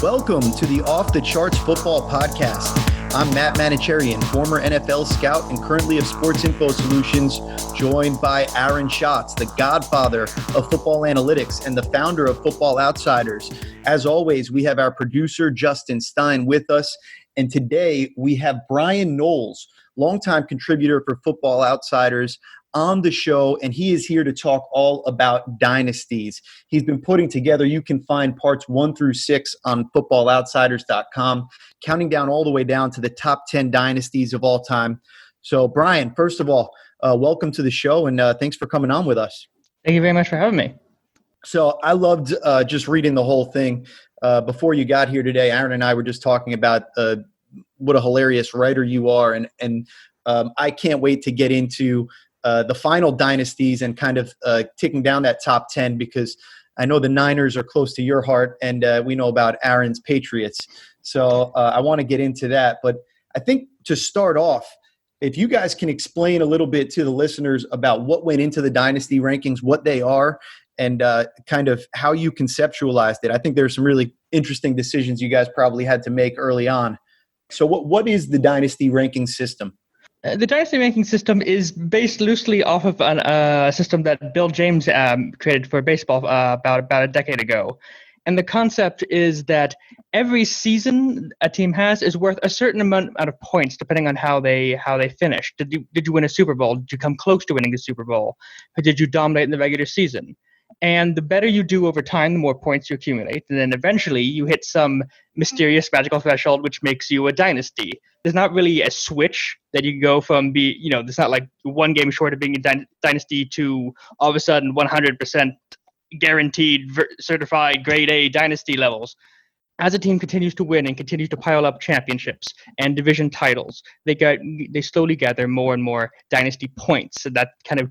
Welcome to the Off the Charts Football Podcast. I'm Matt Manocherian, former NFL scout and currently of Sports Info Solutions, joined by Aaron Schatz, the godfather of football analytics and the founder of Football Outsiders. As always, we have our producer, Justin Stein, with us. And today we have Brian Knowles, longtime contributor for Football Outsiders, on the show, and he is here to talk all about dynasties. He's been putting together, you can find parts 1 through 6 on footballoutsiders.com, counting down all the way down to the top 10 dynasties of all time. So, Brian, first of all, welcome to the show, and thanks for coming on with us. Thank you very much for having me. So I loved just reading the whole thing. Before you got here today, Aaron and I were just talking about what a hilarious writer you are, and I can't wait to get into the final dynasties and kind of ticking down that top 10, because I know the Niners are close to your heart, and we know about Aaron's Patriots. So I want to get into that. But I think to start off, if you guys can explain a little bit to the listeners about what went into the dynasty rankings, what they are, and kind of how you conceptualized it. I think there's some really interesting decisions you guys probably had to make early on. So what is the dynasty ranking system? The Dynasty Ranking system is based loosely off of a system that Bill James created for baseball about a decade ago. And the concept is that every season a team has is worth a certain amount of points depending on how they finish. Did you win a Super Bowl? Did you come close to winning the Super Bowl? Or did you dominate in the regular season? And the better you do over time, the more points you accumulate. And then eventually you hit some mysterious magical threshold, which makes you a dynasty. There's not really a switch that you go from there's not like one game short of being a dynasty to all of a sudden 100% guaranteed, certified grade A dynasty levels. As a team continues to win and continues to pile up championships and division titles, they slowly gather more and more dynasty points. So that kind of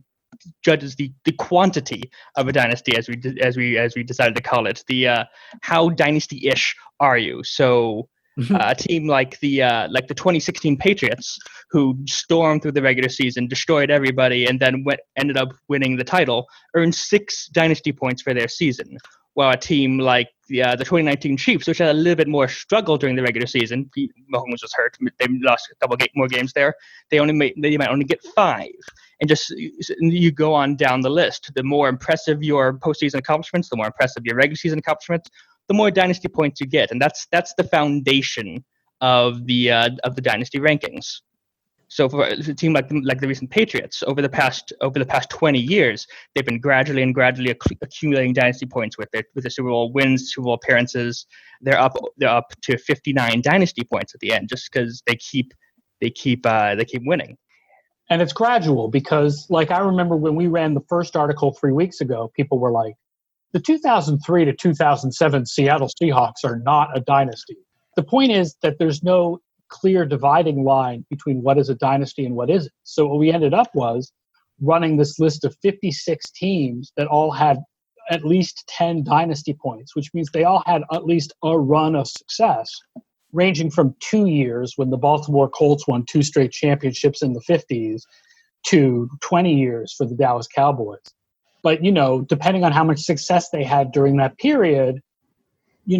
judges the quantity of a dynasty, as we decided to call it. The how dynasty-ish are you? So a team like the 2016 Patriots, who stormed through the regular season, destroyed everybody, and then ended up winning the title, earned 6 dynasty points for their season. While a team like the 2019 Chiefs, which had a little bit more struggle during the regular season, Mahomes was hurt, they lost a couple more games there. They might only get 5, and just you go on down the list. The more impressive your postseason accomplishments, the more impressive your regular season accomplishments, the more dynasty points you get, and that's the foundation of the dynasty rankings. So for a team like the recent Patriots, over the past 20 years, they've been gradually accumulating dynasty points with the Super Bowl wins, Super Bowl appearances. They're up to 59 dynasty points at the end, just because they keep winning. And it's gradual, because I remember when we ran the first article 3 weeks ago, people were like, the 2003 to 2007 Seattle Seahawks are not a dynasty. The point is that there's no clear dividing line between what is a dynasty and what isn't. So what we ended up was running this list of 56 teams that all had at least 10 dynasty points, which means they all had at least a run of success, ranging from 2 years when the Baltimore Colts won 2 straight championships in the 50s to 20 years for the Dallas Cowboys. But, depending on how much success they had during that period, you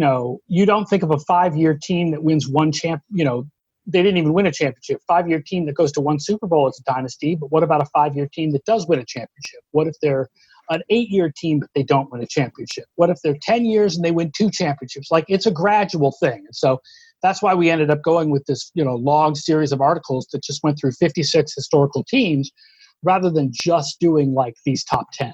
don't think of a 5-year team that wins one they didn't even win a championship. 5-year team that goes to 1 Super Bowl is a dynasty, but what about a 5-year team that does win a championship? What if they're an 8-year team but they don't win a championship? What if they're 10 years and they win 2 championships? It's a gradual thing. And so that's why we ended up going with this, long series of articles that just went through 56 historical teams rather than just doing these top 10.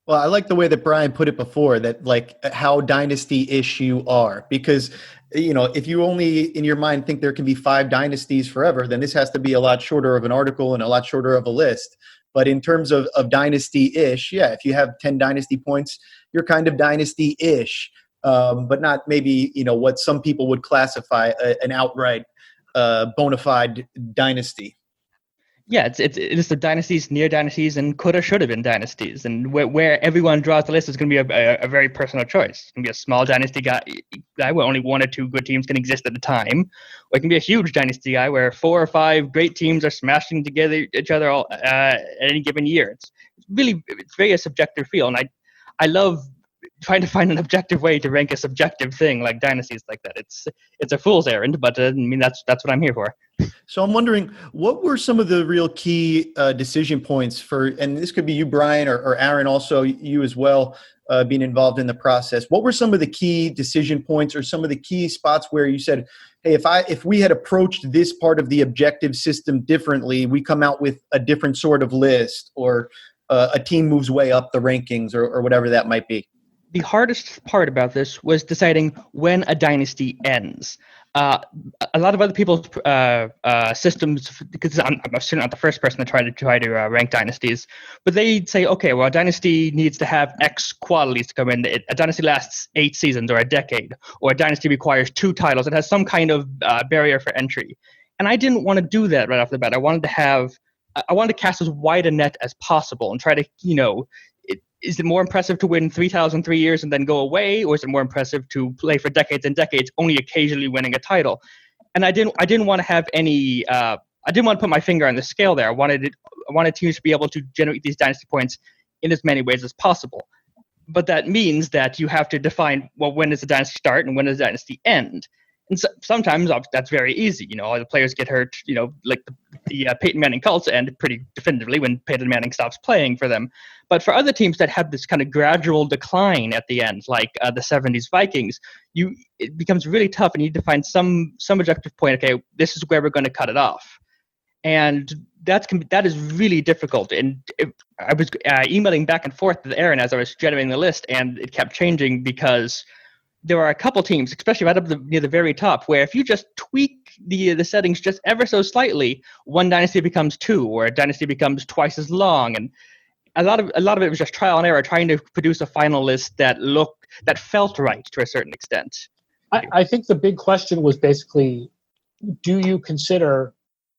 Well, I like the way that Brian put it before, that how dynasty-ish you are, because, if you only in your mind think there can be 5 dynasties forever, then this has to be a lot shorter of an article and a lot shorter of a list. But in terms of dynasty-ish, yeah, if you have 10 dynasty points, you're kind of dynasty-ish, but not maybe, what some people would classify an outright bona fide dynasty. Yeah, it's the dynasties, near dynasties, and coulda, shoulda been dynasties. And where everyone draws the list is going to be a very personal choice. It's going to be a small dynasty guy where only 1 or 2 good teams can exist at a time. Or it can be a huge dynasty guy where 4 or 5 great teams are smashing together each other all, at any given year. It's very a subjective feel. And I love trying to find an objective way to rank a subjective thing like dynasties like that. It's a fool's errand, but I mean that's what I'm here for. So I'm wondering, what were some of the real key decision points for, and this could be you, Brian, or Aaron, also you as well, being involved in the process. What were some of the key decision points or some of the key spots where you said, hey, if we had approached this part of the objective system differently, we come out with a different sort of list, or a team moves way up the rankings, or whatever that might be? The hardest part about this was deciding when a dynasty ends. A lot of other people's systems, because I'm certainly not the first person to try to rank dynasties, but they'd say, okay, well, a dynasty needs to have X qualities to come in. A dynasty lasts 8 seasons or a decade, or a dynasty requires 2 titles. It has some kind of barrier for entry. And I didn't want to do that right off the bat. I wanted to cast as wide a net as possible and try to, is it more impressive to win 3,003 years and then go away, or is it more impressive to play for decades and decades, only occasionally winning a title? And I didn't want to have any. I didn't want to put my finger on the scale there. I wanted teams to be able to generate these dynasty points in as many ways as possible. But that means that you have to define, well, when does the dynasty start and when does the dynasty end? And so, sometimes that's very easy. All the players get hurt, like the Peyton Manning Colts end pretty definitively when Peyton Manning stops playing for them. But for other teams that have this kind of gradual decline at the end, like the 70s Vikings, it becomes really tough, and you need to find some objective point. Okay, this is where we're going to cut it off. And that is really difficult. And I was emailing back and forth with Aaron as I was generating the list, and it kept changing because there are a couple teams, especially right up near the very top, where if you just tweak the settings just ever so slightly, one dynasty becomes 2, or a dynasty becomes twice as long. And a lot of it was just trial and error, trying to produce a final list that felt right to a certain extent. I think the big question was basically, do you consider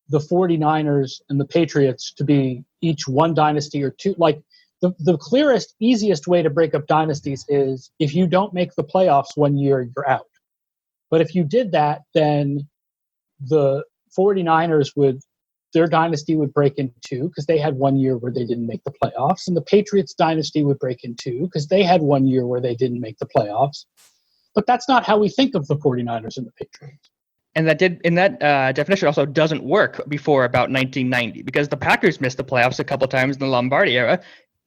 the 49ers and the Patriots to be each one dynasty or two? Like, the clearest, easiest way to break up dynasties is if you don't make the playoffs one year, you're out. But if you did that, then the 49ers their dynasty would break in 2 because they had 1 year where they didn't make the playoffs. And the Patriots dynasty would break in 2 because they had 1 year where they didn't make the playoffs. But that's not how we think of the 49ers and the Patriots. And that definition also doesn't work before about 1990, because the Packers missed the playoffs a couple times in the Lombardi era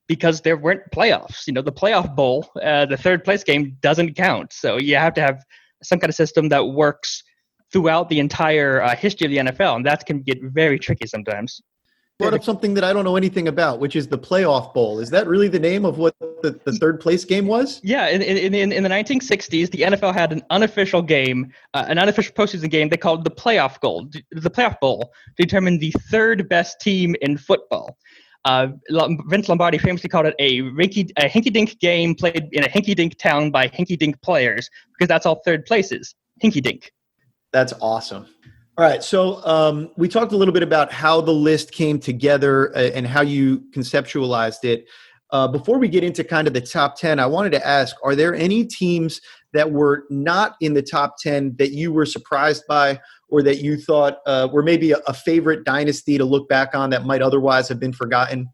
because there weren't playoffs. The playoff bowl, the third place game, doesn't count. So you have to have some kind of system that works throughout the entire history of the NFL, and that can get very tricky sometimes. Brought up something that I don't know anything about, which is the playoff bowl. Is that really the name of what the third place game was? Yeah, in the 1960s, the NFL had an unofficial game, an unofficial postseason game they called the playoff bowl, to determine the third best team in football. Vince Lombardi famously called it a hinky-dink game played in a hinky-dink town by hinky-dink players, because that's all third places, hinky-dink. That's awesome. All right, so we talked a little bit about how the list came together and how you conceptualized it. Before we get into kind of the top 10, I wanted to ask, are there any teams that were not in the top 10 that you were surprised by, or that you thought were maybe a favorite dynasty to look back on that might otherwise have been forgotten?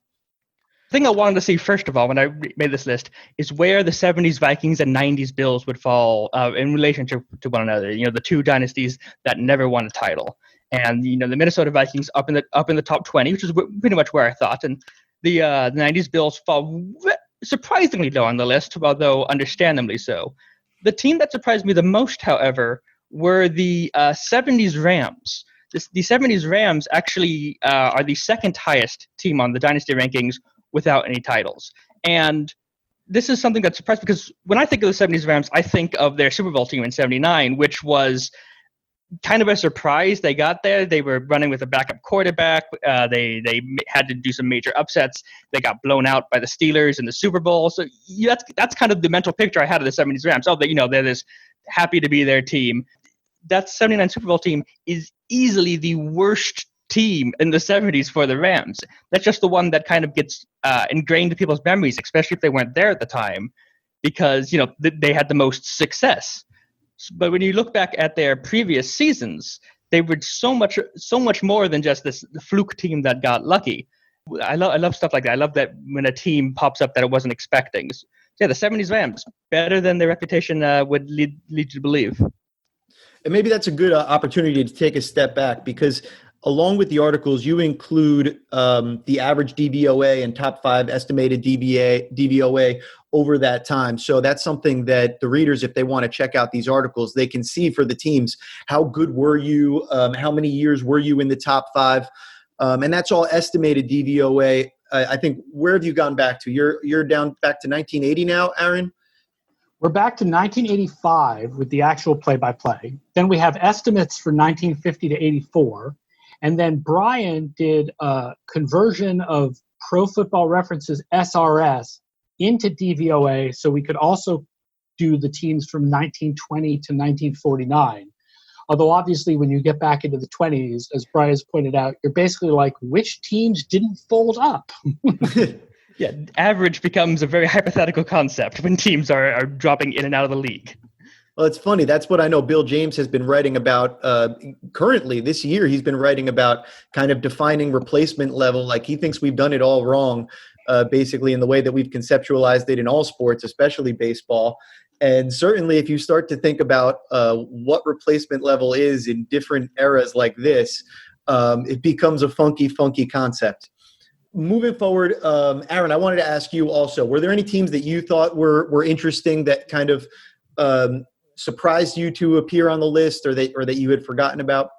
The thing I wanted to see, first of all, when I made this list, is where the 70s Vikings and 90s Bills would fall in relationship to one another. The two dynasties that never won a title. And, the Minnesota Vikings up in the top 20, which is pretty much where I thought. And the 90s Bills fall surprisingly low on the list, although understandably so. The team that surprised me the most, however, were the 70s Rams. The 70s Rams actually are the second highest team on the Dynasty Rankings without any titles. And this is something that surprised me, because when I think of the 70s Rams, I think of their Super Bowl team in 79, which was kind of a surprise. They got there. They were running with a backup quarterback. They had to do some major upsets. They got blown out by the Steelers in the Super Bowl. So that's kind of the mental picture I had of the 70s Rams. Oh, they're this happy to be their team. That 79 Super Bowl team is easily the worst team in the 70s for the Rams. That's just the one that kind of gets ingrained in people's memories, especially if they weren't there at the time, because they had the most success. But when you look back at their previous seasons, they were so much more than just this fluke team that got lucky. I love stuff like that. I love that when a team pops up that it wasn't expecting. Yeah, the 70s Rams, better than their reputation would lead you to believe. And maybe that's a good opportunity to take a step back, because along with the articles, you include the average DVOA and top 5 estimated DVOA over that time. So that's something that the readers, if they want to check out these articles, they can see for the teams. How good were you? How many years were you in the top 5? And that's all estimated DVOA. I think, where have you gone back to? You're down back to 1980 now, Aaron? We're back to 1985 with the actual play-by-play. Then we have estimates for 1950 to 84. And then Brian did a conversion of Pro Football Reference's SRS into DVOA, so we could also do the teams from 1920 to 1949. Although obviously when you get back into the 20s, as Brian's pointed out, you're basically like, which teams didn't fold up? Yeah, average becomes a very hypothetical concept when teams are dropping in and out of the league. Well, it's funny. That's what I know Bill James has been writing about currently this year. He's been writing about kind of defining replacement level. Like, he thinks we've done it all wrong, basically, in the way that we've conceptualized it in all sports, especially baseball. And certainly if you start to think about what replacement level is in different eras like this, it becomes a funky concept. Moving forward, Aaron, I wanted to ask you also, were there any teams that you thought were interesting that kind of surprised you to appear on the list, or that you had forgotten about?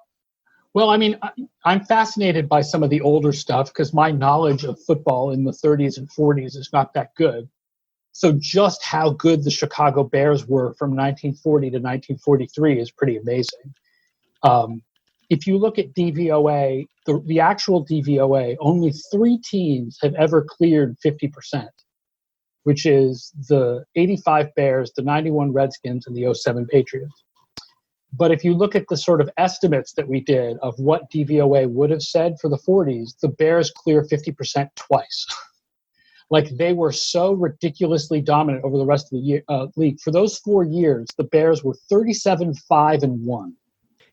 Well, I mean, I'm fascinated by some of the older stuff because my knowledge of football in the 30s and 40s is not that good. So just how good the Chicago Bears were from 1940 to 1943 is pretty amazing. If you look at DVOA, the actual DVOA, only 3 teams have ever cleared 50%, which is the 85 Bears, the 91 Redskins, and the 07 Patriots. But if you look at the sort of estimates that we did of what DVOA would have said for the 40s, the Bears clear 50% twice. Like, they were so ridiculously dominant over the rest of the league. For those 4 years, the Bears were 37-5-1.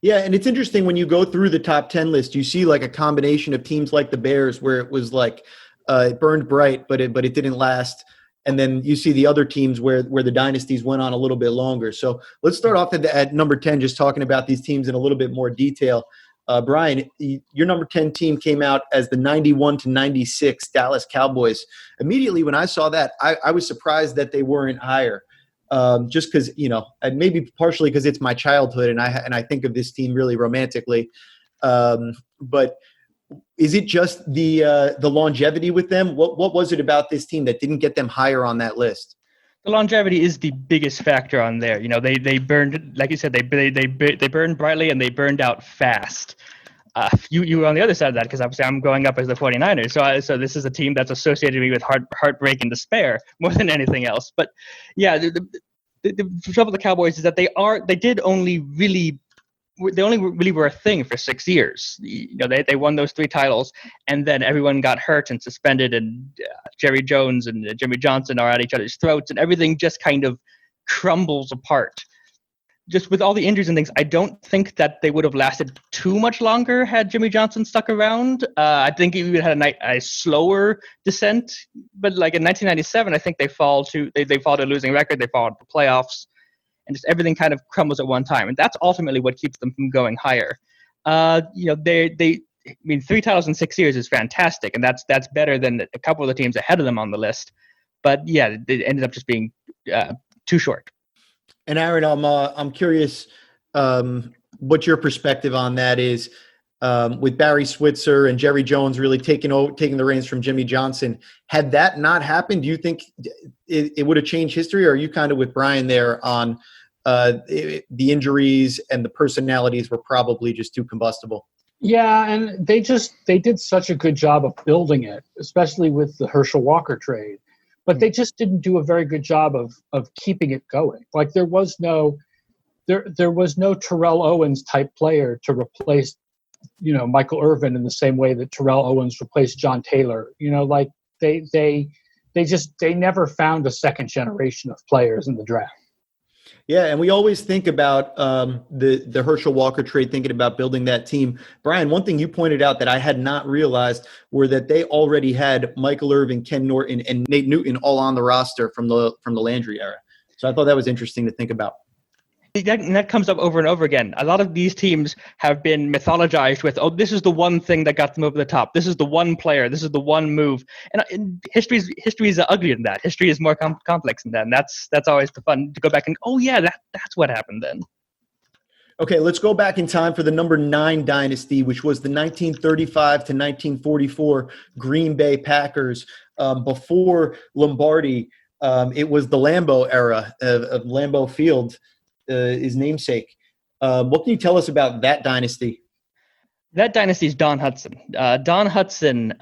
Yeah, and it's interesting when you go through the top 10 list, you see like a combination of teams like the Bears where it was like it burned bright, but it didn't last. And then you see the other teams where the dynasties went on a little bit longer. So let's start off at number 10, just talking about these teams in a little bit more detail. Brian, your number 10 team came out as the 91-96 Dallas Cowboys. Immediately when I saw that, I was surprised that they weren't higher. Just because, and maybe partially because it's my childhood and I think of this team really romantically. But is it just the longevity with them? What was it about this team that didn't get them higher on that list? The longevity is the biggest factor on there. They burned, like you said, they burned brightly and they burned out fast. You were on the other side of that because obviously I'm growing up as the 49ers. So this is a team that's associated me with heartbreak and despair more than anything else. But yeah, the trouble with the Cowboys is that they only really were a thing for 6 years. They won those 3 titles, and then everyone got hurt and suspended, and Jerry Jones and Jimmy Johnson are at each other's throats, and everything just kind of crumbles apart. Just with all the injuries and things, I don't think that they would have lasted too much longer had Jimmy Johnson stuck around. I think he would have had a slower descent. But like in 1997, I think they fall to a losing record. They fall into the playoffs, and just everything kind of crumbles at one time. And that's ultimately what keeps them from going higher. 3 titles in 6 years is fantastic, and that's better than a couple of the teams ahead of them on the list. But yeah, it ended up just being too short. And Aaron, I'm curious what your perspective on that is. With Barry Switzer and Jerry Jones really taking the reins from Jimmy Johnson. Had that not happened, do you think it would have changed history, or are you kind of with Brian there on the injuries and the personalities were probably just too combustible? Yeah, and they did such a good job of building it, especially with the Herschel Walker trade. But they just didn't do a very good job of keeping it going. Like there was no Terrell Owens type player to replace, Michael Irvin in the same way that Terrell Owens replaced John Taylor. Like they never found a second generation of players in the draft. Yeah, and we always think about the Herschel Walker trade, thinking about building that team. Brian, one thing you pointed out that I had not realized were that they already had Michael Irvin, Ken Norton, and Nate Newton all on the roster from the Landry era. So I thought that was interesting to think about. That comes up over and over again. A lot of these teams have been mythologized with, oh, this is the one thing that got them over the top. This is the one player. This is the one move. And history is uglier than that. History is more complex than that. And that's always the fun to go back and, oh yeah, that's what happened then. Okay, let's go back in time for the number 9 dynasty, which was the 1935 to 1944 Green Bay Packers. Before Lombardi, it was the Lambeau era of Lambeau Field. His namesake. What can you tell us about that dynasty? That dynasty is Don Hutson. Don Hutson,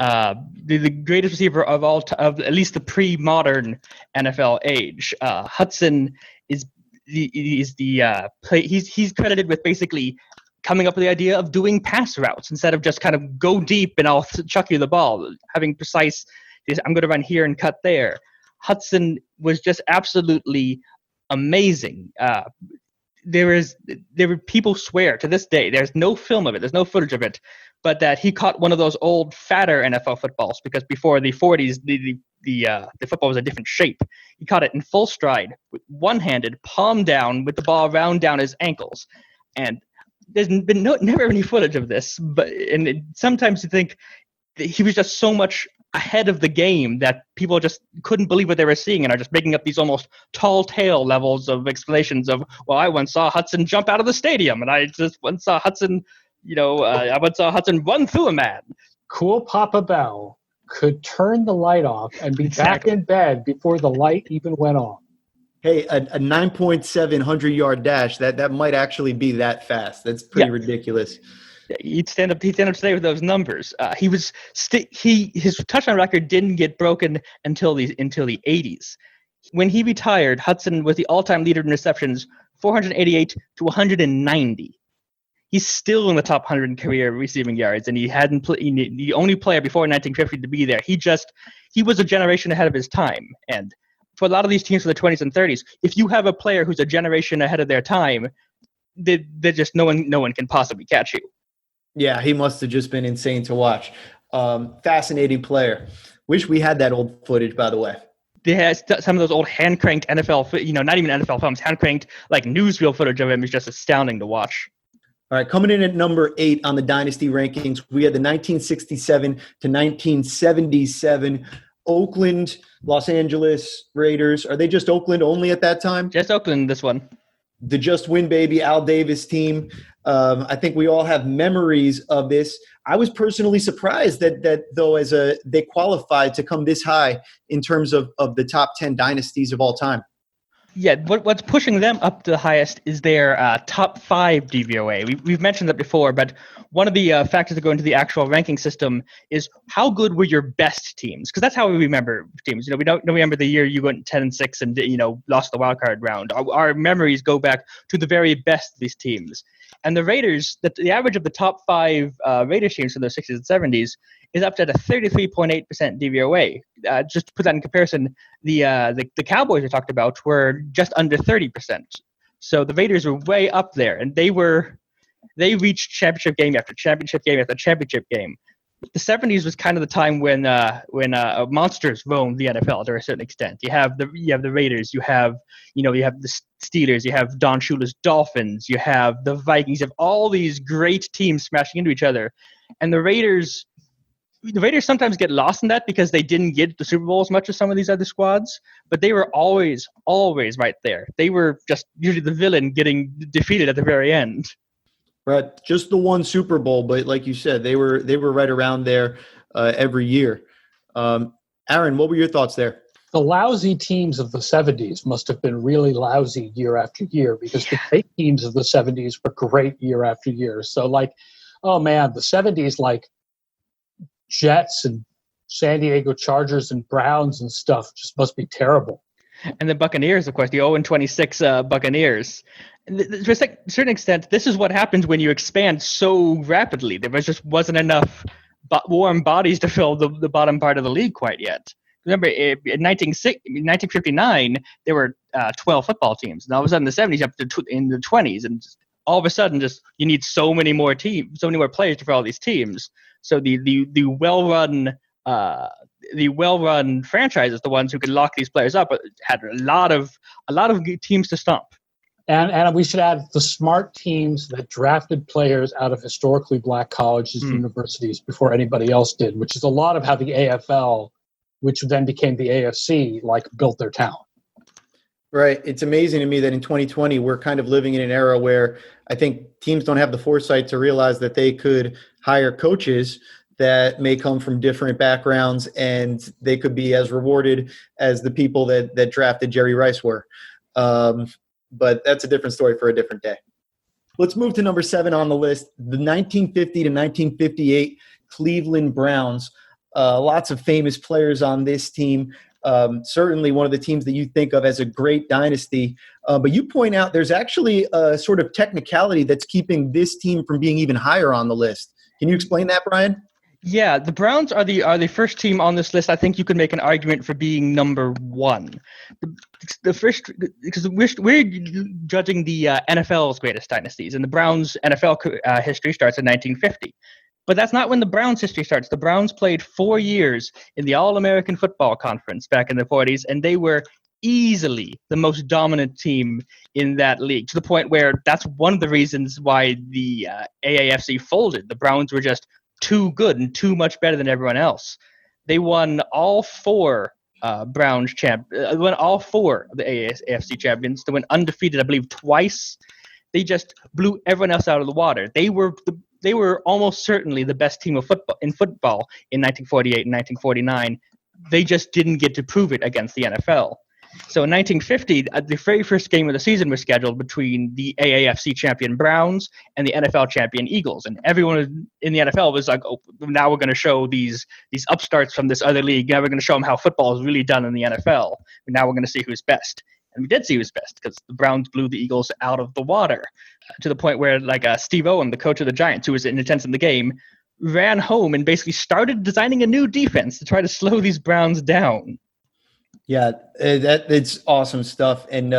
the greatest receiver of of at least the pre-modern NFL age. Hutson he's credited with basically coming up with the idea of doing pass routes instead of just kind of go deep and I'll chuck you the ball, having precise. I'm going to run here and cut there. Hutson was just absolutely amazing. There were people swear to this day, there's no film of it, there's no footage of it, but that he caught one of those old fatter NFL footballs, because before the 40s the football was a different shape. He caught it in full stride, one-handed, palm down, with the ball round down his ankles. And there's been never any footage of this, sometimes you think that he was just so much ahead of the game that people just couldn't believe what they were seeing and are just making up these almost tall tale levels of explanations of, well, I once saw Hutson jump out of the stadium, and I just once saw Hutson, I once saw Hutson run through a man. Cool Papa Bell could turn the light off and be back in bed before the light even went on. Hey, a 9.7 100-yard dash, that might actually be that fast. That's pretty ridiculous. He'd stand up today with those numbers. His touchdown record didn't get broken until the 80s. When he retired, Hutson was the all-time leader in receptions, 488 to 190. He's still in the top 100 in career receiving yards, and he hadn't the only player before 1950 to be there. He was a generation ahead of his time. And for a lot of these teams from the 20s and 30s, if you have a player who's a generation ahead of their time, they're just no one can possibly catch you. Yeah, he must have just been insane to watch. Fascinating player. Wish we had that old footage, by the way. They had some of those old hand-cranked NFL, not even NFL films, hand-cranked like newsreel footage of him is just astounding to watch. All right, coming in at number 8 on the Dynasty Rankings, we had the 1967 to 1977 Oakland, Los Angeles Raiders. Are they just Oakland only at that time? Just Oakland, this one. The Just Win Baby Al Davis team. I think we all have memories of this. I was personally surprised that though they qualified to come this high in terms of the top 10 dynasties of all time. Yeah, what's pushing them up to the highest is their top 5 DVOA. We've mentioned that before, but one of the factors that go into the actual ranking system is how good were your best teams? Because that's how we remember teams. We don't remember the year you went 10-6 and lost the wild card round. Our memories go back to the very best of these teams. And the Raiders, the average of the top 5 Raiders teams from the 60s and 70s is up to a 33.8% DVOA. Just to put that in comparison, the Cowboys we talked about were just under 30%. So the Raiders were way up there, and they reached championship game after championship game after championship game. The 70s was kind of the time when monsters roamed the NFL to a certain extent. You have the Raiders, you have the Steelers, you have Don Shula's Dolphins, you have the Vikings, you have all these great teams smashing into each other, and the Raiders sometimes get lost in that because they didn't get the Super Bowl as much as some of these other squads, but they were always right there. They were just usually the villain getting defeated at the very end. Right, just the one Super Bowl, but like you said, they were right around there every year. Aaron, what were your thoughts there? The lousy teams of the 70s must have been really lousy year after year, because the great teams of the 70s were great year after year. So oh man, the 70s, like Jets and San Diego Chargers and Browns and stuff just must be terrible. And the Buccaneers, of course, the 0-26 Buccaneers. To a certain extent, this is what happens when you expand so rapidly. There just wasn't enough warm bodies to fill the bottom part of the league quite yet. Remember, in 1959, there were 12 football teams. And all of a sudden, in the 70s, up to in the 20s. And all of a sudden, just you need so many more teams, so many more players to fill all these teams. So the well-run franchises, the ones who could lock these players up, had a lot of teams to stomp. And we should add the smart teams that drafted players out of historically black colleges and universities before anybody else did, which is a lot of how the AFL, which then became the AFC, built their talent. Right. It's amazing to me that in 2020, we're kind of living in an era where I think teams don't have the foresight to realize that they could hire coaches that may come from different backgrounds and they could be as rewarded as the people that drafted Jerry Rice were. But that's a different story for a different day. Let's move to number 7 on the list, the 1950 to 1958 Cleveland Browns. Lots of famous players on this team. Certainly one of the teams that you think of as a great dynasty. But you point out there's actually a sort of technicality that's keeping this team from being even higher on the list. Can you explain that, Brian? Yeah, the Browns are the first team on this list. I think you could make an argument for being number 1. The first, because we're judging the NFL's greatest dynasties, and the Browns' NFL history starts in 1950. But that's not when the Browns' history starts. The Browns played 4 years in the All-American Football Conference back in the 40s, and they were easily the most dominant team in that league, to the point where that's one of the reasons why the AAFC folded. The Browns were just too good and too much better than everyone else. They won all 4 won all 4 of the AFC champions. They went undefeated, I believe, twice. They just blew everyone else out of the water. They were almost certainly the best team of football in 1948 and 1949. They just didn't get to prove it against the NFL. So in 1950, the very first game of the season was scheduled between the AAFC champion Browns and the NFL champion Eagles. And everyone in the NFL was like, oh, now we're going to show these upstarts from this other league. Now we're going to show them how football is really done in the NFL. And now we're going to see who's best. And we did see who's best because the Browns blew the Eagles out of the water to the point where Steve Owen, the coach of the Giants, who was in attendance in the game, ran home and basically started designing a new defense to try to slow these Browns down. Yeah, it's awesome stuff. And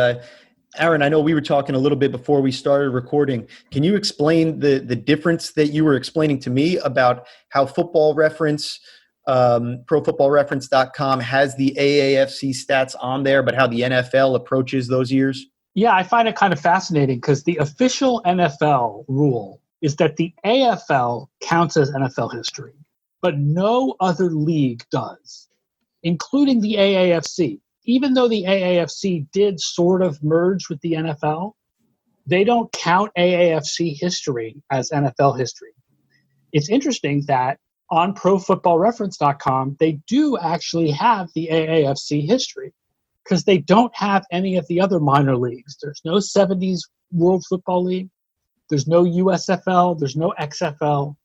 Aaron, I know we were talking a little bit before we started recording. Can you explain the difference that you were explaining to me about how Football Reference, ProFootballReference.com has the AAFC stats on there, but how the NFL approaches those years? Yeah, I find it kind of fascinating because the official NFL rule is that the AFL counts as NFL history, but no other league does, including the AAFC. Even though the AAFC did sort of merge with the NFL, they don't count AAFC history as NFL history. It's interesting that on ProFootballReference.com, they do actually have the AAFC history because they don't have any of the other minor leagues. There's no 70s World Football League. There's no USFL. There's no XFL.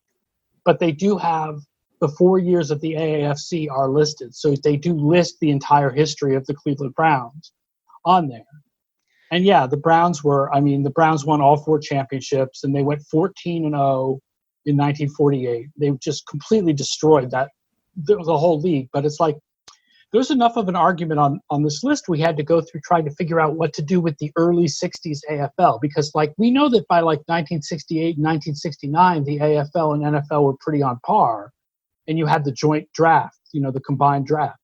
But they do have the 4 years of the AAFC are listed. So they do list the entire history of the Cleveland Browns on there. And yeah, the Browns won all 4 championships and they went 14-0 in 1948. They just completely destroyed the whole league. But it's like, there's enough of an argument on this list we had to go through trying to figure out what to do with the early 60s AFL. Because we know that by 1968 and 1969, the AFL and NFL were pretty on par. And you had the joint draft, the combined draft.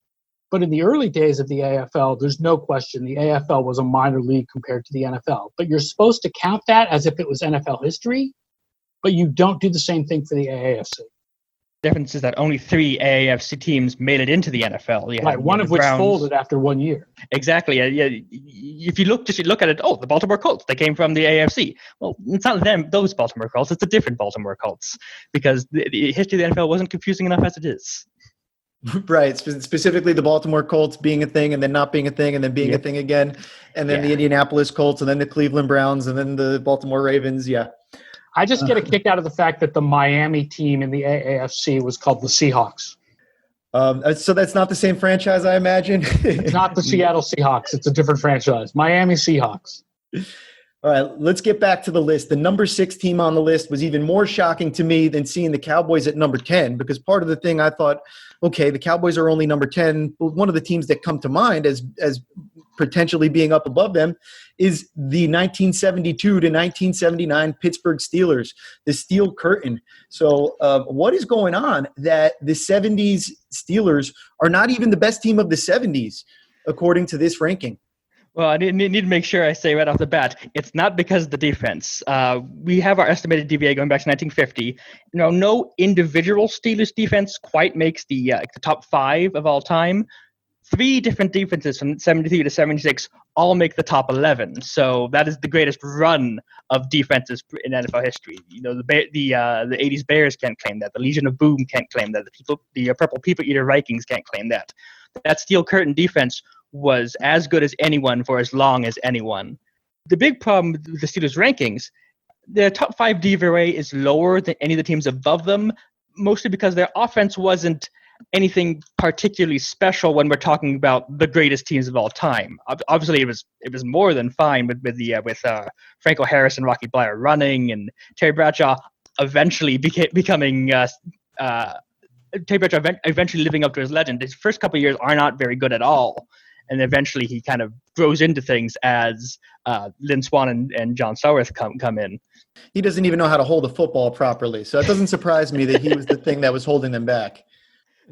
But in the early days of the AFL, there's no question the AFL was a minor league compared to the NFL. But you're supposed to count that as if it was NFL history, but you don't do the same thing for the AAFC. The difference is that only 3 AAFC teams made it into the NFL. Right, one of which folded after 1 year. Exactly. Yeah. If you look at it, the Baltimore Colts, they came from the AAFC. Well, it's not those Baltimore Colts, it's a different Baltimore Colts because the history of the NFL wasn't confusing enough as it is. Right. Specifically the Baltimore Colts being a thing and then not being a thing and then being a thing again. And then the Indianapolis Colts and then the Cleveland Browns and then the Baltimore Ravens. Yeah. I just get a kick out of the fact that the Miami team in the AAFC was called the Seahawks. So that's not the same franchise, I imagine? It's not the Seattle Seahawks. It's a different franchise. Miami Seahawks. All right, let's get back to the list. The number 6 team on the list was even more shocking to me than seeing the Cowboys at number 10, because part of the thing I thought, okay, the Cowboys are only number 10. But one of the teams that come to mind as potentially being up above them is the 1972 to 1979 Pittsburgh Steelers, the Steel Curtain. So what is going on that the 70s Steelers are not even the best team of the 70s, according to this ranking? Well, I need to make sure I say right off the bat, it's not because of the defense. We have our estimated DVA going back to 1950. No individual Steelers defense quite makes the top 5 of all time. 3 different defenses from 73 to 76 all make the top 11. So that is the greatest run of defenses in NFL history. The 80s Bears can't claim that. The Legion of Boom can't claim that. The Purple People Eater Vikings can't claim that. That Steel Curtain defense was as good as anyone for as long as anyone. The big problem with the Steelers' rankings, their top 5 DVOA is lower than any of the teams above them, mostly because their offense wasn't anything particularly special when we're talking about the greatest teams of all time. Obviously, it was more than fine with Franco Harris and Rocky Bleier running, and Terry Bradshaw eventually becoming Terry Bradshaw eventually living up to his legend. His first couple of years are not very good at all. And eventually he kind of grows into things as Lynn Swann and John Stallworth come in. He doesn't even know how to hold a football properly. So it doesn't surprise me that he was the thing that was holding them back.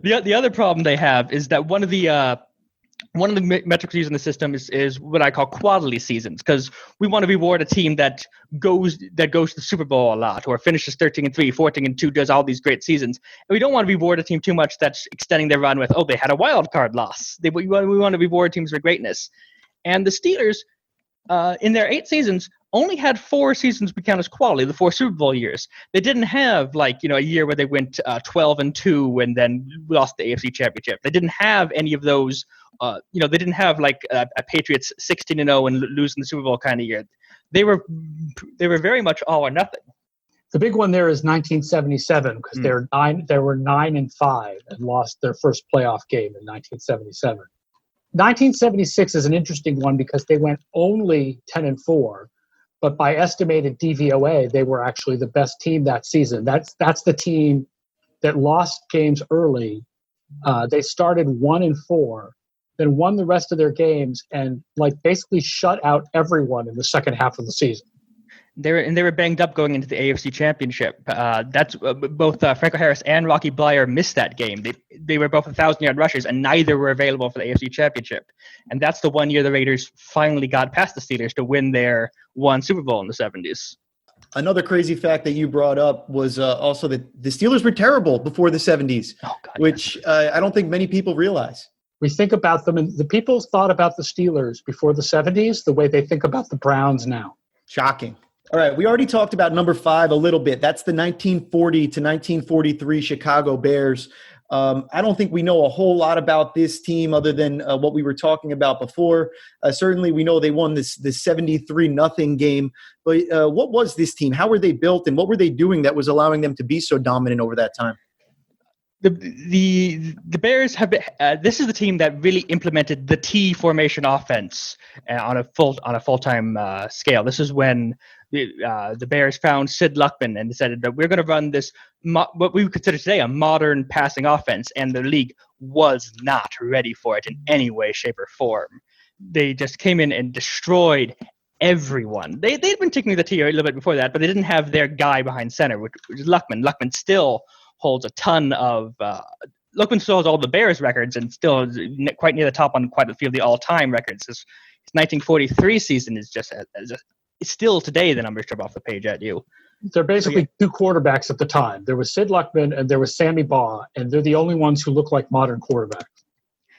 The other problem they have is that one of the metrics used in the system is what I call quality seasons, because we want to reward a team that goes to the Super Bowl a lot, or finishes 13-3, 14-2, does all these great seasons. And we don't want to reward a team too much that's extending their run with, they had a wild card loss. We want to reward teams for greatness. And the Steelers, in their 8 seasons, only had 4 seasons we count as quality, the 4 Super Bowl years. They didn't have a year where they went 12-2 and then lost the AFC Championship. They didn't have any of those. They didn't have a Patriots 16-0 and losing the Super Bowl kind of year. They were very much all or nothing. The big one there is 1977, because they were 9-5 and lost their first playoff game in 1977. 1976 is an interesting one because they went only 10-4, but by estimated DVOA, they were actually the best team that season. That's the team that lost games early. They started 1-4. Then won the rest of their games and basically shut out everyone in the second half of the season. They were banged up going into the AFC Championship. That's both Franco Harris and Rocky Bleier missed that game. They were both 1,000-yard rushers, and neither were available for the AFC Championship. And that's the one year the Raiders finally got past the Steelers to win their one Super Bowl in the 70s. Another crazy fact that you brought up was also that the Steelers were terrible before the 70s, which I don't think many people realize. We think about them, and the people thought about the Steelers before the 70s the way they think about the Browns now. Shocking. All right, we already talked about number 5 a little bit. That's the 1940 to 1943 Chicago Bears. I don't think we know a whole lot about this team other than what we were talking about before. Certainly, we know they won this 73-0 game. But what was this team? How were they built, and what were they doing that was allowing them to be so dominant over that time? The Bears have been, this is the team that really implemented the T formation offense on a full-time scale. This is when the Bears found Sid Luckman and decided that we're going to run this what we would consider today a modern passing offense, and the league was not ready for it in any way, shape, or form. They just came in and destroyed everyone. They'd been taking the T a little bit before that, but they didn't have their guy behind center, which is Luckman. Luckman still holds a ton of Luckman still has all the Bears records and still is quite near the top on quite a few of the all-time records. His 1943 season is it's still today the numbers jump off the page at you. They're basically 2 quarterbacks at the time. There was Sid Luckman and there was Sammy Baugh, and they're the only ones who look like modern quarterbacks.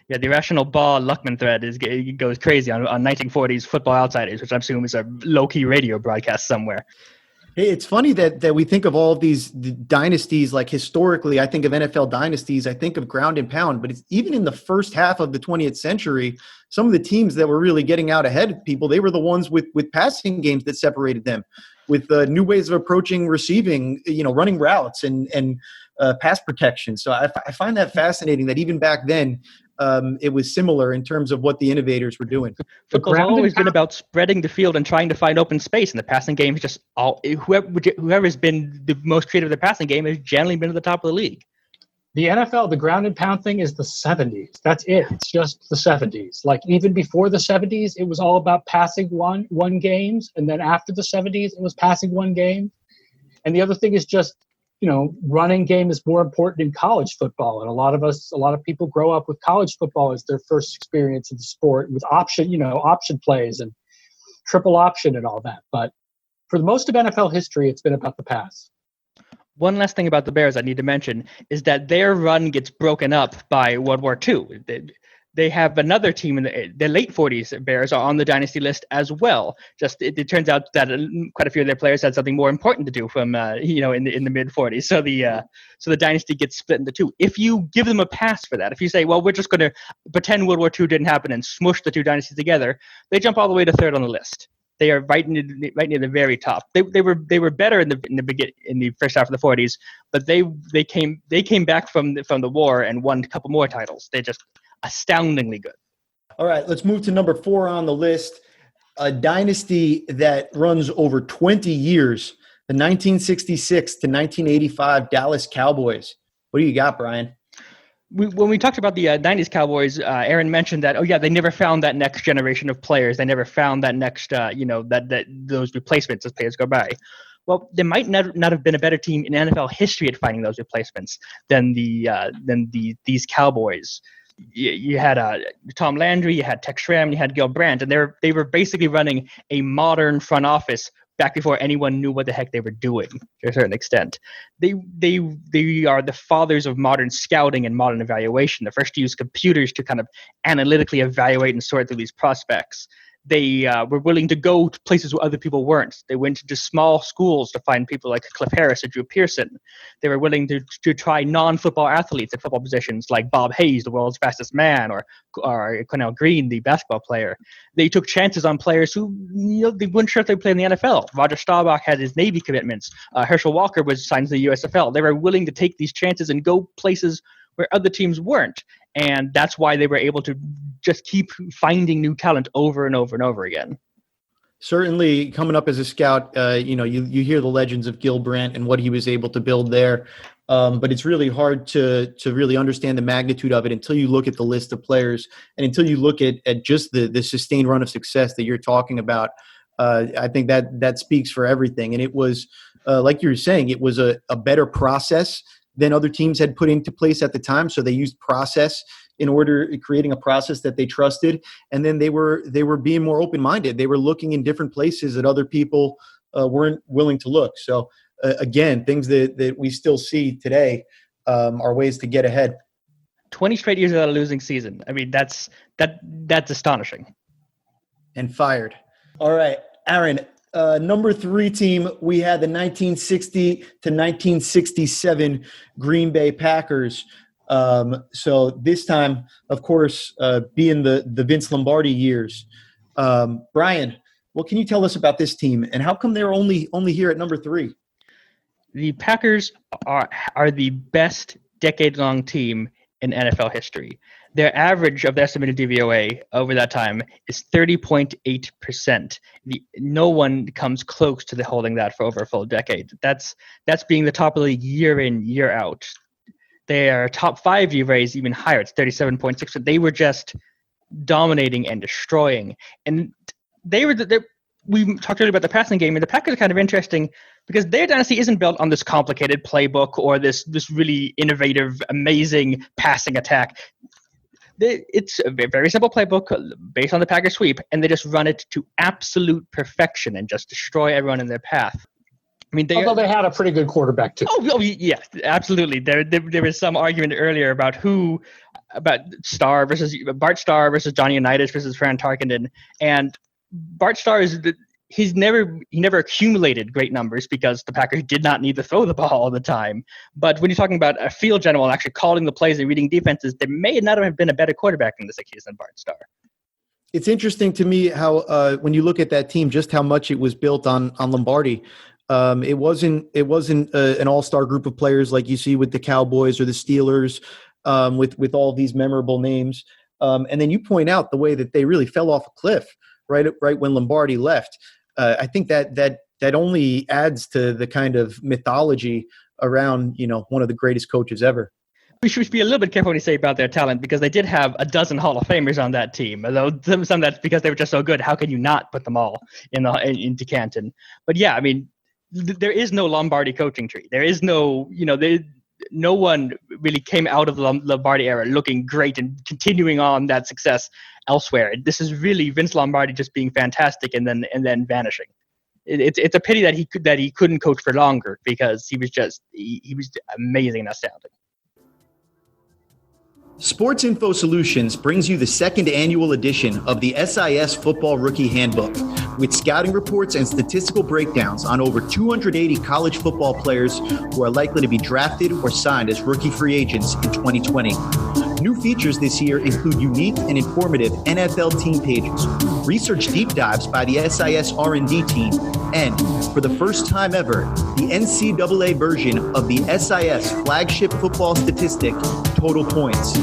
Yeah, the irrational Baugh-Luckman thread goes crazy on 1940s Football Outsiders, which I'm assuming is a low-key radio broadcast somewhere. Hey, it's funny that we think of all of these dynasties, like historically, I think of NFL dynasties, I think of ground and pound, but it's even in the first half of the 20th century, some of the teams that were really getting out ahead of people, they were the ones with passing games that separated them, with new ways of approaching receiving, running routes and pass protection. So I find that fascinating that even back then, it was similar in terms of what the innovators were doing. Football's always been about spreading the field and trying to find open space, and the passing game is just whoever's been the most creative in the passing game has generally been at the top of the league. The NFL, the ground and pound thing is the 70s. That's it. It's just the 70s. Like even before the 70s, it was all about passing one games. And then after the 70s, it was passing one game. And the other thing is just, running game is more important in college football. And a lot of people grow up with college football as their first experience in the sport with option plays and triple option and all that. But for the most of NFL history, it's been about the pass. One last thing about the Bears I need to mention is that their run gets broken up by World War II. They have another team in the late 40s. Bears are on the dynasty list as well. Just it turns out that quite a few of their players had something more important to do from in the mid 40s. So the dynasty gets split into two. If you give them a pass for that, if you say, well, we're just going to pretend World War II didn't happen and smush the two dynasties together, they jump all the way to third on the list. They are right near the very top. They were better in the first half of the 40s, but they came back from the war and won a couple more titles. They're just astoundingly good. All right, let's move to number 4 on the list. A dynasty that runs over 20 years, the 1966 to 1985 Dallas Cowboys. What do you got, Brian? When we talked about the 90s Cowboys, Aaron mentioned that, they never found that next generation of players. They never found that next, those replacements as players go by. Well, there might not have been a better team in NFL history at finding those replacements than these Cowboys. You had Tom Landry, you had Tex Schramm, you had Gil Brandt, and they were basically running a modern front office back before anyone knew what the heck they were doing to a certain extent. They are the fathers of modern scouting and modern evaluation. The first to use computers to kind of analytically evaluate and sort through these prospects. They were willing to go to places where other people weren't. They went to small schools to find people like Cliff Harris or Drew Pearson. They were willing to try non-football athletes at football positions like Bob Hayes, the world's fastest man, or Cornell Green, the basketball player. They took chances on players who they weren't sure if they'd play in the NFL. Roger Staubach had his Navy commitments. Herschel Walker was signed to the USFL. They were willing to take these chances and go places where other teams weren't. And that's why they were able to just keep finding new talent over and over and over again. Certainly, coming up as a scout, you hear the legends of Gil Brandt and what he was able to build there. But it's really hard to really understand the magnitude of it until you look at the list of players and until you look at just the sustained run of success that you're talking about. I think that speaks for everything. And it was, like you were saying, it was a better process than other teams had put into place at the time. So they used process in order creating a process that they trusted. And then they were being more open-minded. They were looking in different places that other people weren't willing to look. So again, things that we still see today are ways to get ahead. 20 straight years without a losing season. I mean, that's astonishing. And fired. All right, Aaron, number 3 team, we had the 1960 to 1967 Green Bay Packers. So this time, of course, being the Vince Lombardi years. Brian, what can you tell us about this team, and how come they're only here at number 3? The Packers are the best decade-long team in NFL history. Their average of the estimated DVOA over that time is 30.8%. No one comes close to holding that for over a full decade. That's being the top of the league year in, year out. Their top 5 DVOA is even higher. It's 37.6%. They were just dominating and destroying. And we talked earlier about the passing game, and the Packers are kind of interesting because their dynasty isn't built on this complicated playbook or this really innovative, amazing passing attack. It's a very simple playbook based on the Packers sweep, and they just run it to absolute perfection and just destroy everyone in their path. I mean, although they had a pretty good quarterback too. Oh yeah, absolutely. There was some argument earlier about Bart Starr versus Johnny Unitas versus Fran Tarkenton, and Bart Starr he never accumulated great numbers because the Packers did not need to throw the ball all the time. But when you're talking about a field general and actually calling the plays and reading defenses, there may not have been a better quarterback in the 60s than Bart Starr. It's interesting to me how when you look at that team, just how much it was built on Lombardi. It wasn't an all-star group of players like you see with the Cowboys or the Steelers. with all these memorable names. And then you point out the way that they really fell off a cliff right when Lombardi left. I think that only adds to the kind of mythology around, one of the greatest coaches ever. We should be a little bit careful when you say about their talent, because they did have a dozen Hall of Famers on that team. Although some that's because they were just so good. How can you not put them all into Canton? But yeah, I mean, there is no Lombardi coaching tree. There is no, no one really came out of the Lombardi era looking great and continuing on that success elsewhere. This is really Vince Lombardi just being fantastic and then vanishing. It's a pity that he couldn't coach for longer, because he was amazing and astounding. Sports Info Solutions brings you the second annual edition of the SIS Football Rookie Handbook, with scouting reports and statistical breakdowns on over 280 college football players who are likely to be drafted or signed as rookie free agents in 2020. New features this year include unique and informative NFL team pages, research deep dives by the SIS R&D team, and, for the first time ever, the NCAA version of the SIS flagship football statistic, Total Points.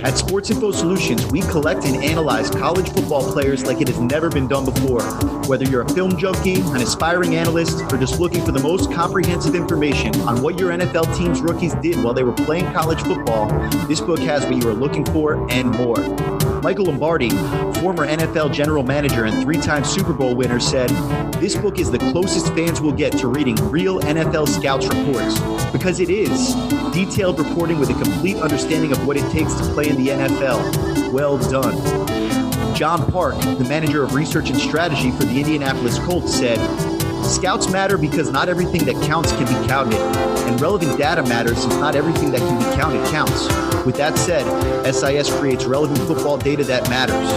At Sports Info Solutions, we collect and analyze college football players like it has never been done before. Whether you're a film junkie, an aspiring analyst, or just looking for the most comprehensive information on what your NFL team's rookies did while they were playing college football, this book has what you are looking for and more. Michael Lombardi, former NFL general manager and three-time Super Bowl winner, said, "This book is the closest fans will get to reading real NFL scouts reports, because it is detailed reporting with a complete understanding of what it takes to play in the NFL. Well done." John Park, the manager of research and strategy for the Indianapolis Colts, said, "Scouts matter because not everything that counts can be counted, and relevant data matters since not everything that can be counted counts. With that said, SIS creates relevant football data that matters."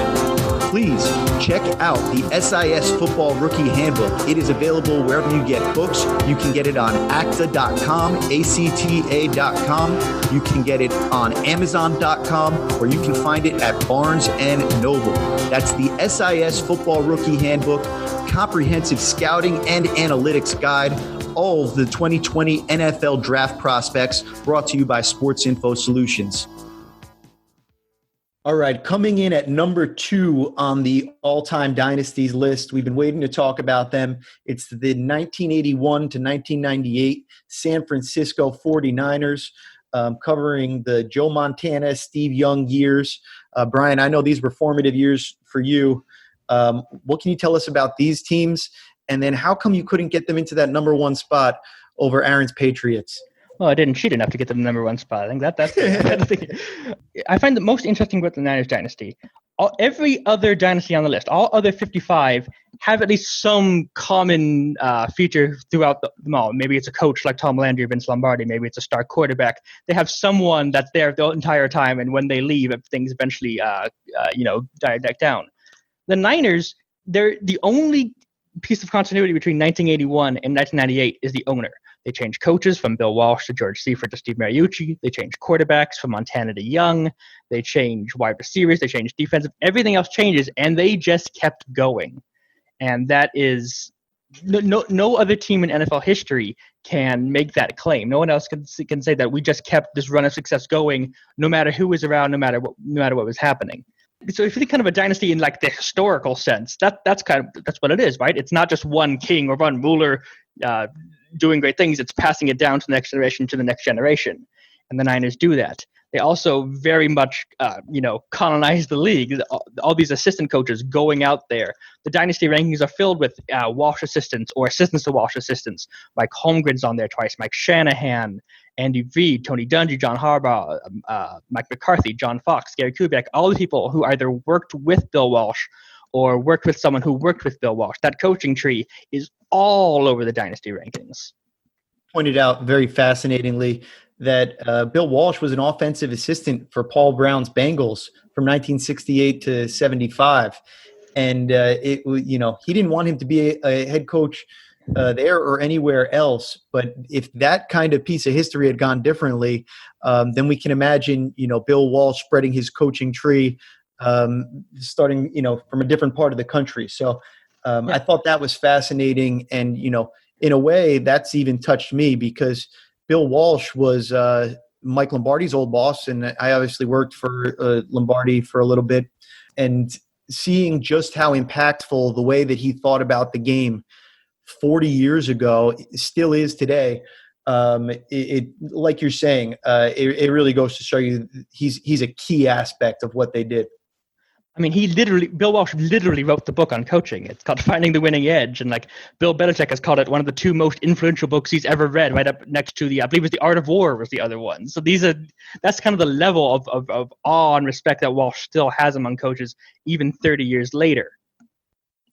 Please check out the SIS Football Rookie Handbook. It is available wherever you get books. You can get it on acta.com, ACTA.com. You can get it on Amazon.com, or you can find it at Barnes & Noble. That's the SIS Football Rookie Handbook, comprehensive scouting and analytics guide, all of the 2020 NFL draft prospects, brought to you by Sports Info Solutions. All right, coming in at number 2 on the all-time dynasties list, we've been waiting to talk about them. It's the 1981 to 1998 San Francisco 49ers, covering the Joe Montana, Steve Young years. Brian, I know these were formative years for you. What can you tell us about these teams? And then how come you couldn't get them into that number 1 spot over Aaron's Patriots? Well, I didn't cheat enough to get to the number 1 spot. I think that's the thing. I find the most interesting about the Niners dynasty, every other dynasty on the list, all other 55, have at least some common feature throughout them all. Maybe it's a coach like Tom Landry or Vince Lombardi. Maybe it's a star quarterback. They have someone that's there the entire time, and when they leave, things eventually die down. The Niners, they're the only piece of continuity between 1981 and 1998 is the owner. They changed coaches from Bill Walsh to George Seifert to Steve Mariucci. They changed quarterbacks from Montana to Young. They changed wide receivers. They changed defensive. Everything else changes, and they just kept going. And that is no other team in NFL history can make that claim. No one else can say that we just kept this run of success going, no matter who was around, no matter what was happening. So if you think kind of a dynasty in like the historical sense, that's what it is, right? It's not just one king or one ruler doing great things. It's passing it down to the next generation, and the Niners do that. They also very much colonize the league. All these assistant coaches going out there. The Dynasty Rankings are filled with Walsh assistants or assistants to Walsh assistants. Mike Holmgren's on there twice. Mike Shanahan, Andy Reid, Tony Dungy, John Harbaugh, Mike McCarthy, John Fox, Gary Kubiak, all the people who either worked with Bill Walsh or worked with someone who worked with Bill Walsh. That coaching tree is all over the Dynasty Rankings. Pointed out very fascinatingly that Bill Walsh was an offensive assistant for Paul Brown's Bengals from 1968 to 75. And he didn't want him to be a head coach there or anywhere else. But if that kind of piece of history had gone differently, then we can imagine, Bill Walsh spreading his coaching tree, starting, from a different part of the country. So I thought that was fascinating. And, in a way that's even touched me because Bill Walsh was Mike Lombardi's old boss, and I obviously worked for Lombardi for a little bit, and seeing just how impactful the way that he thought about the game 40 years ago still is today. It like you're saying, it really goes to show you he's a key aspect of what they did. I mean, Bill Walsh literally wrote the book on coaching. It's called Finding the Winning Edge. And like Bill Belichick has called it one of the two most influential books he's ever read, right up next to I believe it was The Art of War was the other one. So that's kind of the level of awe and respect that Walsh still has among coaches, even 30 years later.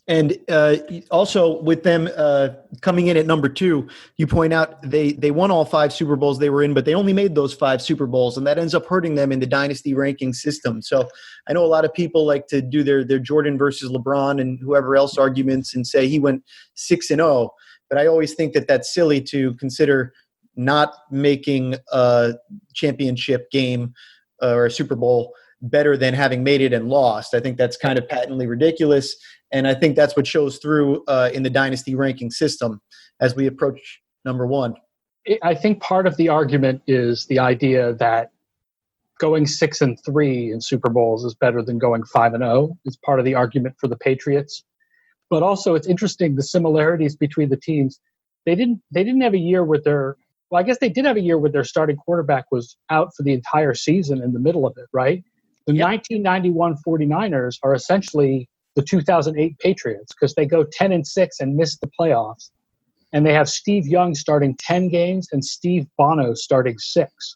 And also with them coming in at number 2, you point out they won all 5 Super Bowls they were in, but they only made those 5 Super Bowls, and that ends up hurting them in the Dynasty Ranking system. So I know a lot of people like to do their Jordan versus LeBron and whoever else arguments and say he went 6-0, but I always think that that's silly to consider not making a championship game or a Super Bowl better than having made it and lost. I think that's kind of patently ridiculous. And I think that's what shows through in the Dynasty Ranking system as we approach number 1. I think part of the argument is the idea that going 6-3 in Super Bowls is better than going 5-0. It's part of the argument for the Patriots. But also it's interesting, the similarities between the teams. They didn't have a year with I guess they did have a year where their starting quarterback was out for the entire season in the middle of it, right? The 1991 49ers are essentially the 2008 Patriots because they go 10-6 and miss the playoffs. And they have Steve Young starting 10 games and Steve Bono starting 6.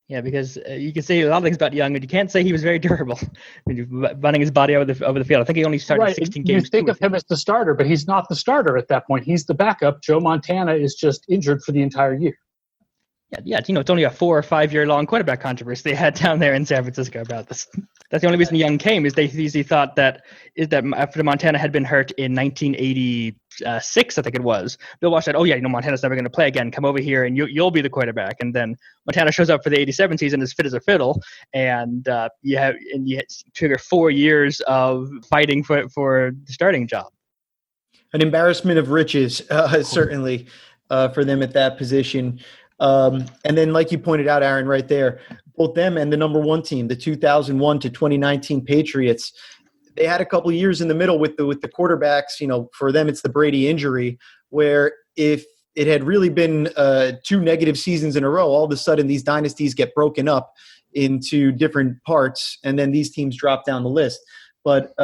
Yeah, because you can say a lot of things about Young, but you can't say he was very durable. Running his body over the field. I think he only started 16 games. You think of him as the starter, but he's not the starter at that point. He's the backup. Joe Montana is just injured for the entire year. Yeah, it's only a 4 or 5 year long quarterback controversy they had down there in San Francisco about this. That's the only reason Young came is they thought that after Montana had been hurt in 1986, I think it was. Bill Walsh said, Montana's never going to play again. Come over here and you'll be the quarterback. And then Montana shows up for the 87 season as fit as a fiddle, and you trigger 4 years of fighting for the starting job. An embarrassment of riches, certainly, for them at that position. And then, like you pointed out, Aaron, right there, both them and the number 1 team, the 2001 to 2019 Patriots, they had a couple of years in the middle with the quarterbacks. For them, it's the Brady injury, where if it had really been 2 negative seasons in a row, all of a sudden these dynasties get broken up into different parts, and then these teams drop down the list. But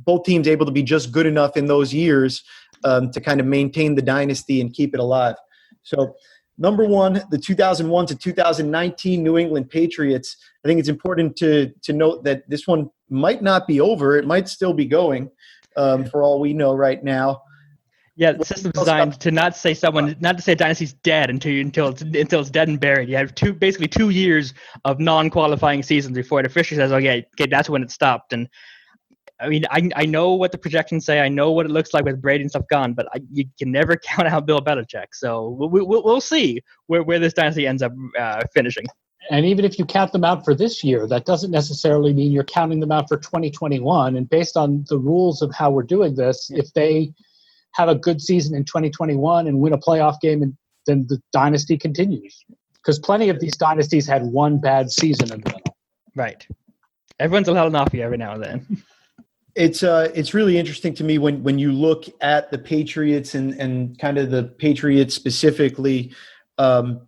both teams able to be just good enough in those years to kind of maintain the dynasty and keep it alive. So number 1, the 2001 to 2019 New England Patriots. I think it's important to note that this one might not be over. It might still be going for all we know right now. Yeah, the system's designed to not to say a dynasty's dead until it's dead and buried. You have basically 2 years of non-qualifying seasons before it officially says, okay, that's when it stopped. And I mean, I know what the projections say. I know what it looks like with Brady and stuff gone, but you can never count out Bill Belichick. So we'll see where this dynasty ends up finishing. And even if you count them out for this year, that doesn't necessarily mean you're counting them out for 2021. And based on the rules of how we're doing this, if they have a good season in 2021 and win a playoff game, then the dynasty continues. Because plenty of these dynasties had one bad season in the middle. Right. Everyone's allowed an off year every now and then. It's really interesting to me when you look at the Patriots and kind of the Patriots specifically,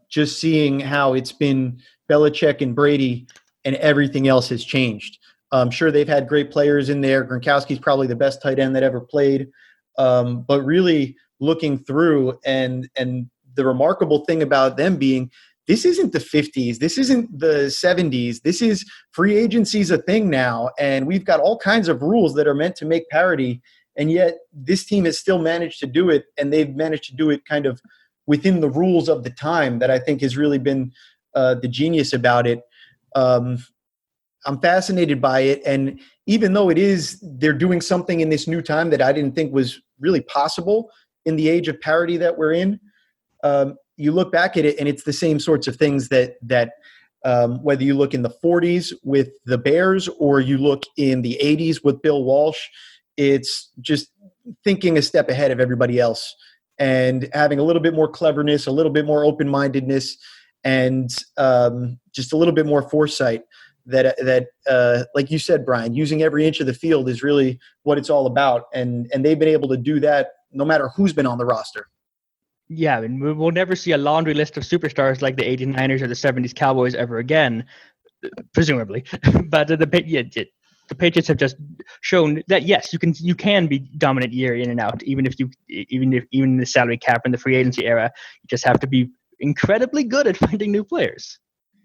just seeing how it's been Belichick and Brady and everything else has changed. I'm sure they've had great players in there. Gronkowski's probably the best tight end that ever played. But really looking through and the remarkable thing about them being this isn't the 50s. This isn't the 70s. This is free agency's a thing now. And we've got all kinds of rules that are meant to make parity. And yet this team has still managed to do it. And they've managed to do it kind of within the rules of the time that I think has really been the genius about it. I'm fascinated by it. And even though they're doing something in this new time that I didn't think was really possible in the age of parity that we're in, you look back at it and it's the same sorts of things that whether you look in the 40s with the Bears or you look in the 80s with Bill Walsh, it's just thinking a step ahead of everybody else and having a little bit more cleverness, a little bit more open-mindedness, and just a little bit more foresight. That like you said, Brian, using every inch of the field is really what it's all about, and they've been able to do that no matter who's been on the roster. Yeah, I mean, we'll never see a laundry list of superstars like the 89ers or the 70s Cowboys ever again, presumably. But the Patriots have just shown that yes, you can be dominant year in and out, even in the salary cap and the free agency era. You just have to be incredibly good at finding new players.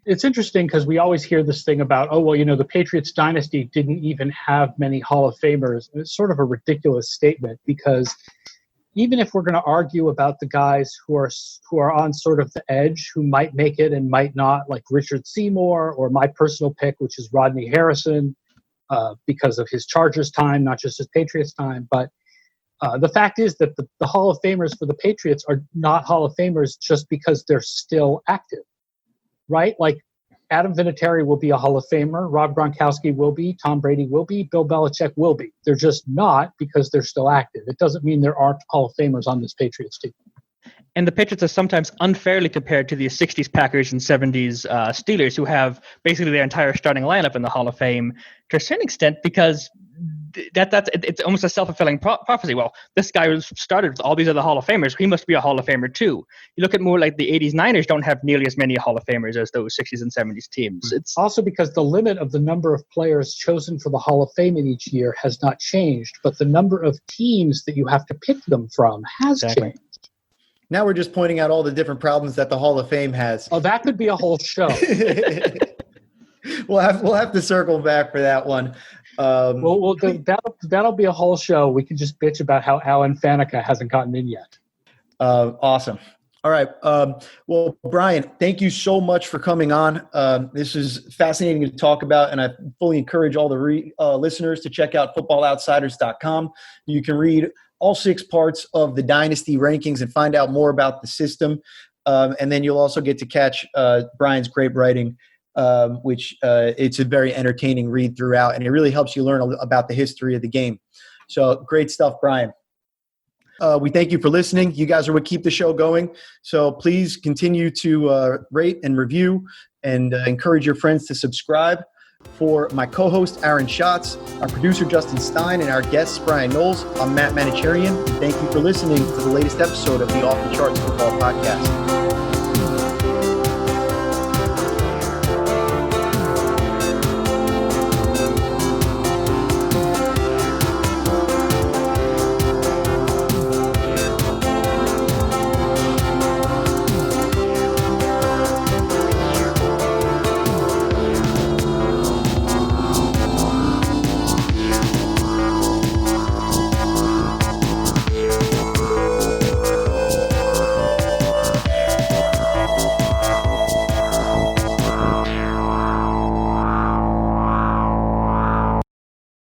It's interesting because we always hear this thing about, the Patriots dynasty didn't even have many Hall of Famers. And it's sort of a ridiculous statement because even if we're going to argue about the guys who are on sort of the edge, who might make it and might not, like Richard Seymour or my personal pick, which is Rodney Harrison, because of his Chargers time, not just his Patriots time. But the fact is that the Hall of Famers for the Patriots are not Hall of Famers just because they're still active. Right? Like Adam Vinatieri will be a Hall of Famer. Rob Gronkowski will be. Tom Brady will be. Bill Belichick will be. They're just not because they're still active. It doesn't mean there aren't Hall of Famers on this Patriots team. And the Patriots are sometimes unfairly compared to the 60s Packers and 70s Steelers, who have basically their entire starting lineup in the Hall of Fame to a certain extent because it's almost a self-fulfilling prophecy. Well, this guy was started with all these other Hall of Famers. He must be a Hall of Famer too. You look at more like the 80s Niners don't have nearly as many Hall of Famers as those 60s and 70s teams. It's also because the limit of the number of players chosen for the Hall of Fame in each year has not changed, but the number of teams that you have to pick them from has changed. Now we're just pointing out all the different problems that the Hall of Fame has. Oh, that could be a whole show. We'll have to circle back for that one. That'll be a whole show. We can just bitch about how Alan Faneca hasn't gotten in yet. Awesome. All right. Well, Brian, thank you so much for coming on. This is fascinating to talk about, and I fully encourage all the listeners to check out footballoutsiders.com. You can read all 6 parts of the Dynasty Rankings and find out more about the system. And then you'll also get to catch Brian's great writing, which it's a very entertaining read throughout, and it really helps you learn about the history of the game. So great stuff, Brian. We thank you for listening. You guys are what keep the show going. So please continue to rate and review and encourage your friends to subscribe. For my co-host, Aaron Schatz, our producer, Justin Stein, and our guests, Brian Knowles, I'm Matt Manocherian. Thank you for listening to the latest episode of the Off the Charts Football Podcast.